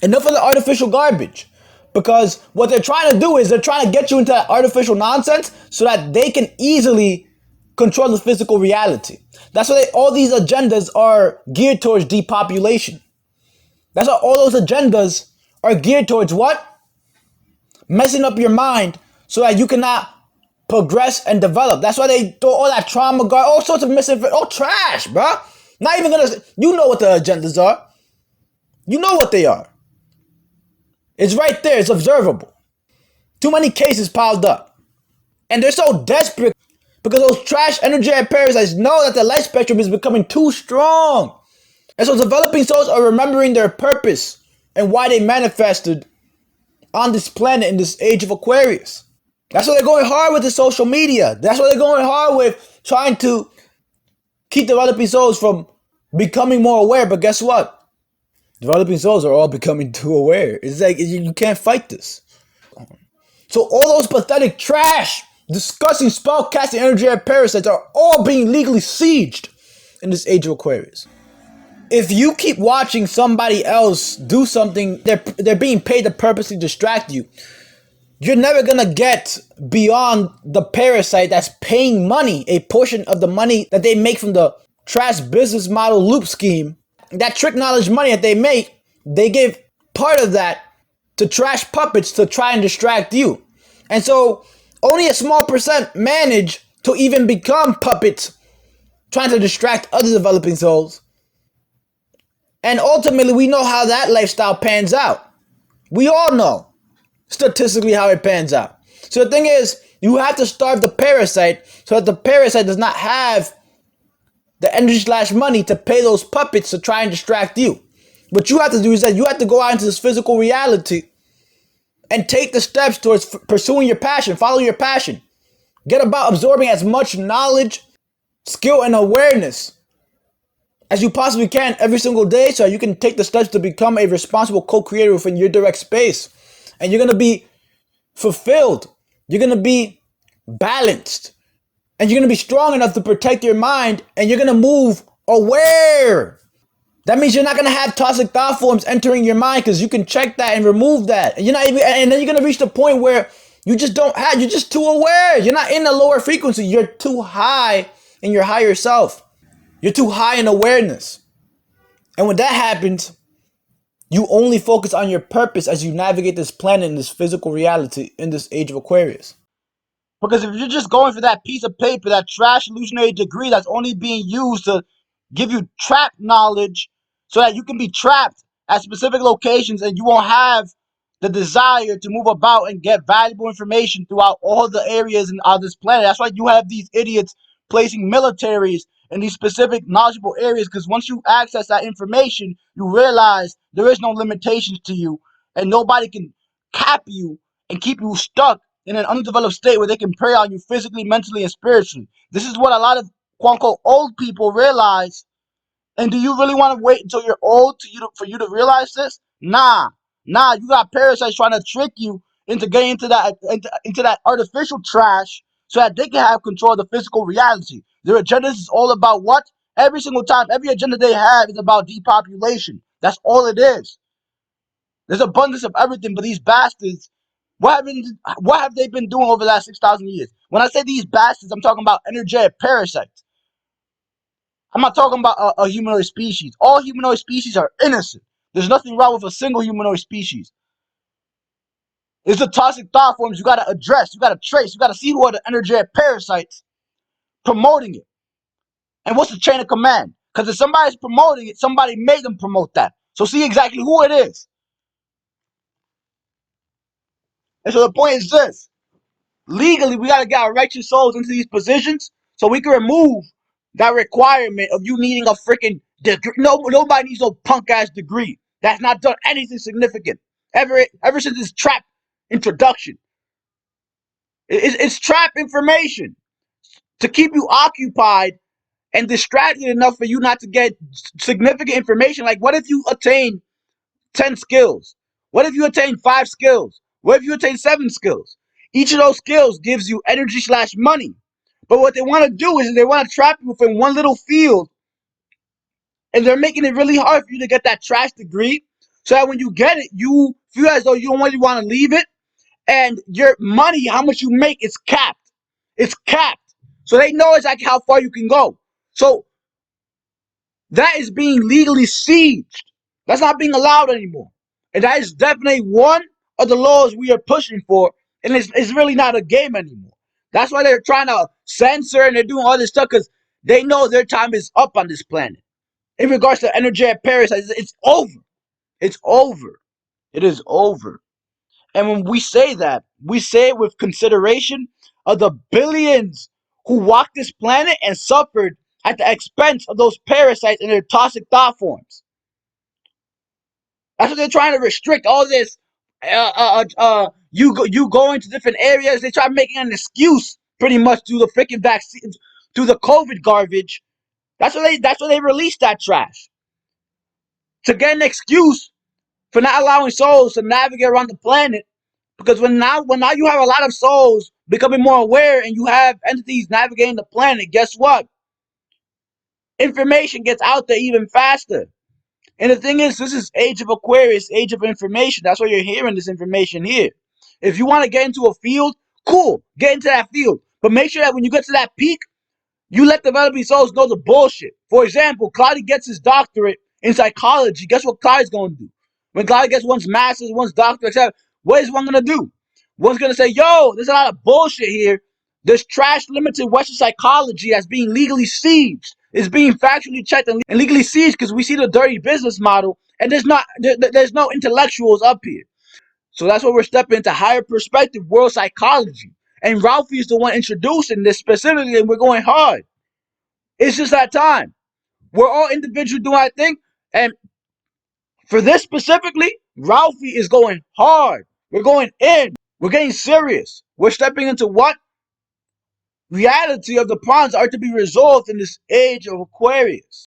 Enough of the artificial garbage. Because what they're trying to do is they're trying to get you into that artificial nonsense so that they can easily control the physical reality. That's why all these agendas are geared towards depopulation. That's why all those agendas are geared towards what? Messing up your mind so that you cannot progress and develop. That's why they throw all that trauma, all sorts of misinformation, all trash, bro. Not even gonna, you know what the agendas are. You know what they are. It's right there. It's observable. Too many cases piled up. And they're so desperate because those trash energetic parasites know that the light spectrum is becoming too strong. And so developing souls are remembering their purpose and why they manifested on this planet in this age of Aquarius. That's why they're going hard with the social media. That's why they're going hard with trying to keep developing souls from becoming more aware. But guess what? Developing souls are all becoming too aware. It's like you can't fight this. So all those pathetic trash, disgusting spellcasting energetic parasites are all being legally sieged in this age of Aquarius. If you keep watching somebody else do something, they're being paid to purposely distract you. You're never gonna get beyond the parasite that's paying money, a portion of the money that they make from the trash business model loop scheme. That trick knowledge money that they make, they give part of that to trash puppets to try and distract you. And so only a small percent manage to even become puppets trying to distract other developing souls. And ultimately, we know how that lifestyle pans out. We all know statistically how it pans out. So the thing is, you have to starve the parasite so that the parasite does not have the energy / money to pay those puppets to try and distract you. What you have to do is that you have to go out into this physical reality and take the steps towards pursuing your passion, follow your passion. Get about absorbing as much knowledge, skill, and awareness as you possibly can every single day so you can take the steps to become a responsible co-creator within your direct space. And you're going to be fulfilled. You're going to be balanced. And you're going to be strong enough to protect your mind, and you're going to move aware. That means you're not going to have toxic thought forms entering your mind because you can check that and remove that. And you're not even, and then you're going to reach the point where you just don't have, you're just too aware. You're not in the lower frequency. You're too high in your higher self. You're too high in awareness. And when that happens, you only focus on your purpose as you navigate this planet in this physical reality in this age of Aquarius. Because if you're just going for that piece of paper, that trash illusionary degree that's only being used to give you trapped knowledge so that you can be trapped at specific locations and you won't have the desire to move about and get valuable information throughout all the areas on this planet. That's why you have these idiots placing militaries in these specific knowledgeable areas, because once you access that information, you realize there is no limitations to you and nobody can cap you and keep you stuck in an undeveloped state where they can prey on you physically, mentally, and spiritually. This is what a lot of quote unquote old people realize. And do you really want to wait until you're old for you to realize this? Nah. You got parasites trying to trick you into getting into that artificial trash so that they can have control of the physical reality. Their agenda is all about what? Every single time, every agenda they have is about depopulation. That's all it is. There's abundance of everything, but these bastards, what have they been doing over the last 6,000 years? When I say these bastards, I'm talking about energetic parasites. I'm not talking about a humanoid species. All humanoid species are innocent. There's nothing wrong with a single humanoid species. It's the toxic thought forms you got to address, you got to trace, you got to see who are the energetic parasites promoting it. And what's the chain of command? Because if somebody's promoting it, somebody made them promote that. So see exactly who it is. And so the point is this. Legally, we got to get our righteous souls into these positions so we can remove that requirement of you needing a freaking degree. Nobody needs no punk ass degree that's not done anything significant ever since its trap introduction. It's trap information to keep you occupied and distracted enough for you not to get significant information. Like, what if you attain 10 skills? What if you attain 5 skills? What if you attain 7 skills? Each of those skills gives you energy / money. But what they want to do is they want to trap you within one little field, and they're making it really hard for you to get that trash degree so that when you get it, you feel as though you don't really want to leave it, and your money, how much you make, is capped. It's capped. So they know exactly how far you can go. So that is being legally sieged. That's not being allowed anymore. And that is definitely one of the laws we are pushing for. And it's really not a game anymore. That's why they're trying to censor and they're doing all this stuff, because they know their time is up on this planet. In regards to energetic parasites, it's over. It's over. It is over. And when we say that, we say it with consideration of the billions who walked this planet and suffered at the expense of those parasites and their toxic thought forms. That's what they're trying to restrict. All this, you go into different areas. They try making an excuse, pretty much, through the freaking vaccines, through the COVID garbage. That's what they released that trash, to get an excuse for not allowing souls to navigate around the planet. Because when now you have a lot of souls becoming more aware, and you have entities navigating the planet, guess what? Information gets out there even faster. And the thing is, this is Age of Aquarius, Age of Information. That's why you're hearing this information here. If you want to get into a field, cool, get into that field. But make sure that when you get to that peak, you let developing souls know the bullshit. For example, Cloudy gets his doctorate in psychology. Guess what Cloudy's going to do? When Cloudy gets one's master's, one's doctorate, etc., what is one going to do? One's going to say, yo, there's a lot of bullshit here. This trash limited Western psychology that's being legally sieged. It's being factually checked and legally sieged because we see the dirty business model, and there's no intellectuals up here. So that's why we're stepping into higher perspective world psychology. And Ralphie is the one introducing this specifically, and we're going hard. It's just that time. We're all individuals doing our thing. And for this specifically, Ralphie is going hard. We're going in. We're getting serious. We're stepping into what? Reality of the problems are to be resolved in this age of Aquarius.